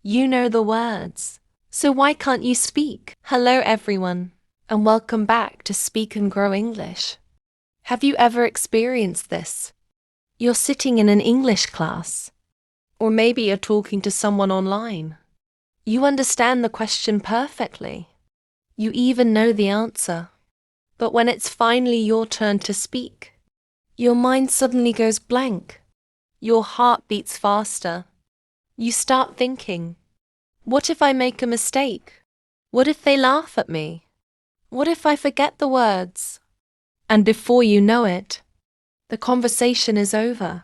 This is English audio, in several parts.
You know the words. So why can't you speak? Hello everyone, and welcome back to Speak and Grow English. Have you ever experienced this? You're sitting in an English class, or maybe you're talking to someone online. You understand the question perfectly. You even know the answer. But when it's finally your turn to speak, your mind suddenly goes blank. Your heart beats faster. You start thinking, what if I make a mistake? What if they laugh at me? What if I forget the words? And before you know it, the conversation is over.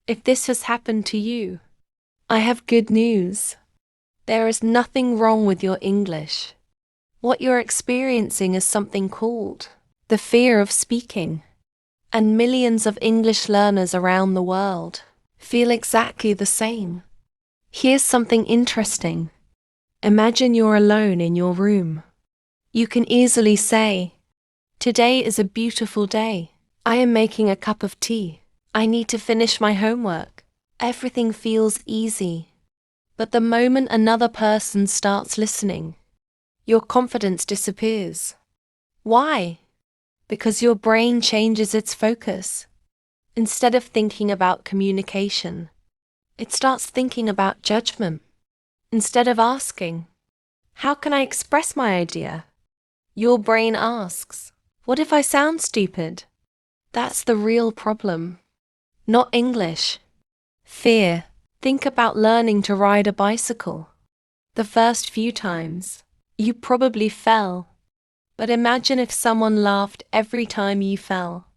If this has happened to you, I have good news. There is nothing wrong with your English. What you're experiencing is something called the fear of speaking. And millions of English learners around the world feel exactly the same. Here's something interesting. Imagine you're alone in your room. You can easily say, "Today is a beautiful day. I am making a cup of tea. I need to finish my homework." Everything feels easy. But the moment another person starts listening, your confidence disappears. Why? Because your brain changes its focus. Instead of thinking about communication, it starts thinking about judgment. Instead of asking, "How can I express my idea?" your brain asks, "What if I sound stupid?" That's the real problem. Not English. Fear. Think about learning to ride a bicycle. The first few times, you probably fell. But imagine if someone laughed every time you fell.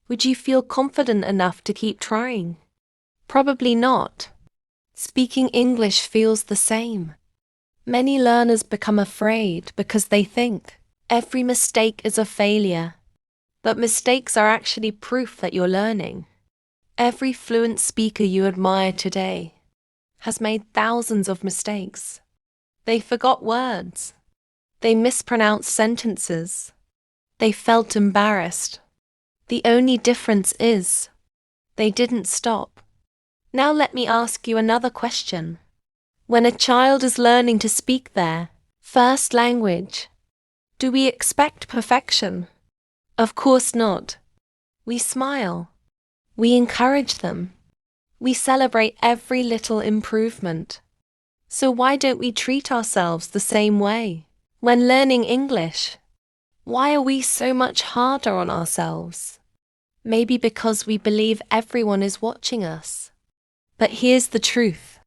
Would you feel confident enough to keep trying? Probably not. Speaking English feels the same. Many learners become afraid because they think every mistake is a failure. But mistakes are actually proof that you're learning. Every fluent speaker you admire today has made thousands of mistakes. They forgot words. They mispronounced sentences. They felt embarrassed. The only difference is they didn't stop. Now let me ask you another question. When a child is learning to speak their first language, do we expect perfection? Of course not. We smile. We encourage them. We celebrate every little improvement. So why don't we treat ourselves the same way when learning English? Why are we so much harder on ourselves? Maybe because we believe everyone is watching us. But here's the truth.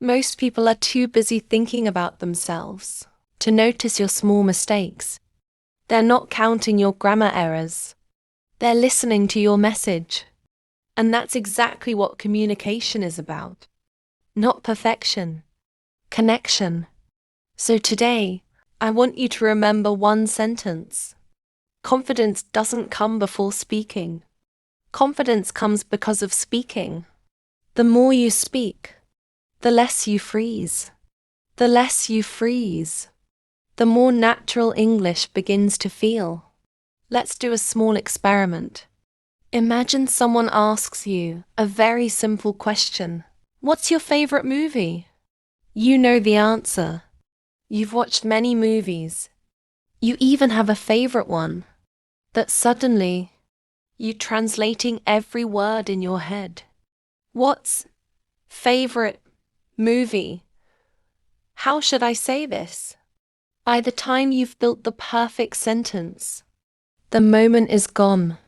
Most people are too busy thinking about themselves to notice your small mistakes. They're not counting your grammar errors. They're listening to your message. And that's exactly what communication is about. Not perfection. Connection. So today, I want you to remember one sentence. Confidence doesn't come before speaking. Confidence comes because of speaking. The more you speak, the less you freeze. The less you freeze, the more natural English begins to feel. Let's do a small experiment. Imagine someone asks you a very simple question. What's your favorite movie? You know the answer. You've watched many movies. You even have a favorite one. That suddenly, you're translating every word in your head. What's favorite movie? How should I say this? By the time you've built the perfect sentence, the moment is gone.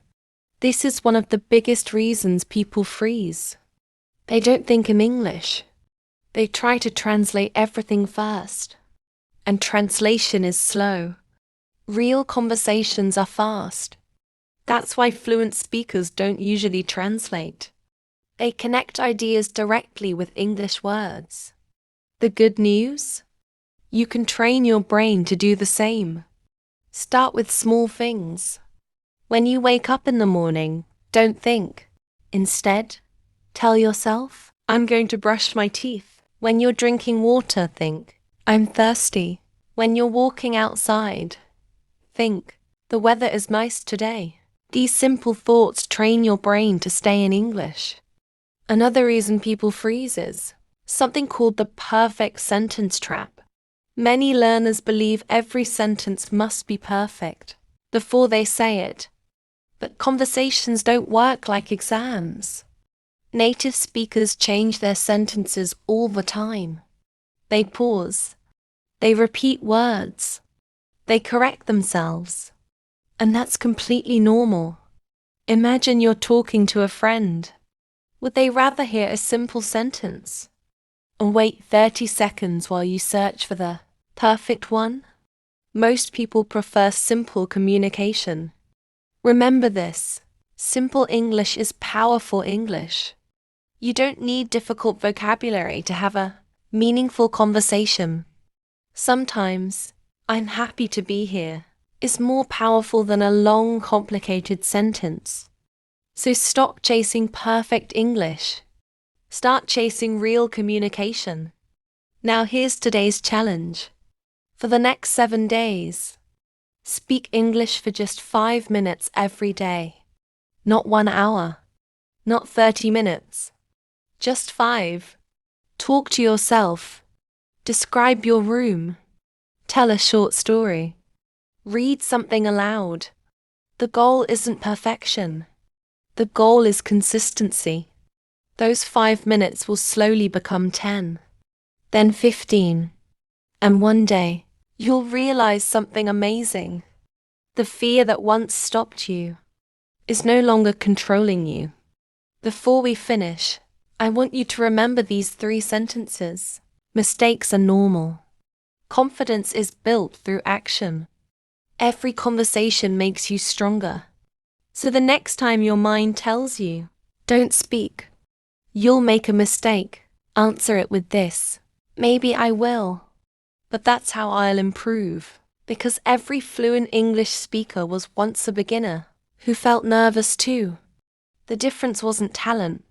This is one of the biggest reasons people freeze. They don't think in English. They try to translate everything first. And translation is slow. Real conversations are fast. That's why fluent speakers don't usually translate. They connect ideas directly with English words. The good news? You can train your brain to do the same. Start with small things. When you wake up in the morning, don't think. Instead, tell yourself, "I'm going to brush my teeth." When you're drinking water, think, "I'm thirsty." When you're walking outside, think, "The weather is nice today." These simple thoughts train your brain to stay in English. Another reason people freeze is something called the perfect sentence trap. Many learners believe every sentence must be perfect before they say it. But conversations don't work like exams. Native speakers change their sentences all the time. They pause. They repeat words. They correct themselves. And that's completely normal. Imagine you're talking to a friend. Would they rather hear a simple sentence or wait 30 seconds while you search for the perfect one? Most people prefer simple communication. Remember this: simple English is powerful English. You don't need difficult vocabulary to have a meaningful conversation. Sometimes, "I'm happy to be here" is more powerful than a long, complicated sentence. So stop chasing perfect English. Start chasing real communication. Now here's today's challenge. For the next 7 days, speak English for just 5 minutes every day. Not 1 hour. Not 30 minutes. Just 5. Talk to yourself. Describe your room. Tell a short story. Read something aloud. The goal isn't perfection. The goal is consistency. Those 5 minutes will slowly become 10, then 15. And one day, you'll realize something amazing. The fear that once stopped you is no longer controlling you. Before we finish, I want you to remember these 3 sentences. Mistakes are normal. Confidence is built through action. Every conversation makes you stronger. So the next time your mind tells you, "Don't speak," you'll make a mistake. Answer it with this: "Maybe I will. But that's how I'll improve." Because every fluent English speaker was once a beginner who felt nervous too. The difference wasn't talent.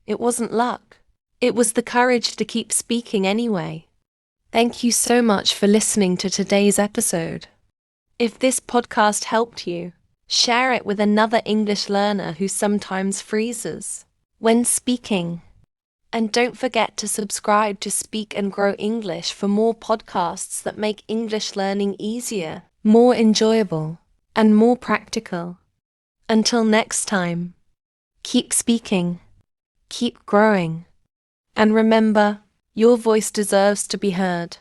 It wasn't luck. It was the courage to keep speaking anyway. Thank you so much for listening to today's episode. If this podcast helped you, share it with another English learner who sometimes freezes when speaking. And don't forget to subscribe to Speak and Grow English for more podcasts that make English learning easier, more enjoyable, and more practical. Until next time, keep speaking, keep growing, and remember, your voice deserves to be heard.